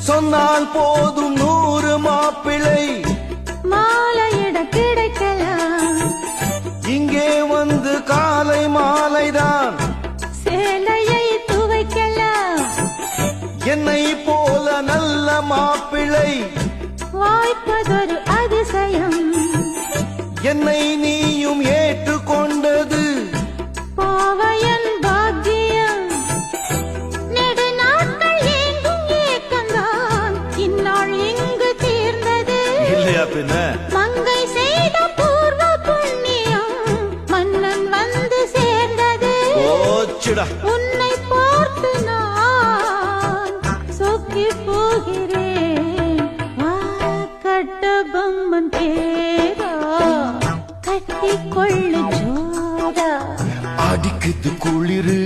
சொன்னால் போதும் 100 மாப்பிள்ளை மாலையிட கிடைக்கலாம். இங்கே வந்து காலை மாலைதான் சேலையை துவைக்கலாம். என்னை போல நல்ல மாப்பிள்ளை வாய்ப்பதொரு அதிசயம். என்னை நீயும் ஏற்றுக்கொண்டது பாவையன் பாக்கியம். நெடுநாட்கள் ஏங்கும் ஏக்கந்தான் இந்நாள் இங்கு தீர்ந்தது. இல்லையா பின்ன மங்கை செய்த பூர்வ புண்ணியம் மன்னன் வந்து சேர்ந்தது. ஓச்சுடா உன்னை பார்த்து நான் சொக்கி போகிறேன். வா கட்டபொம்மன் தேரா கட்டிக்கொள்ளு ஜோரா. அடிக்குது குளிரு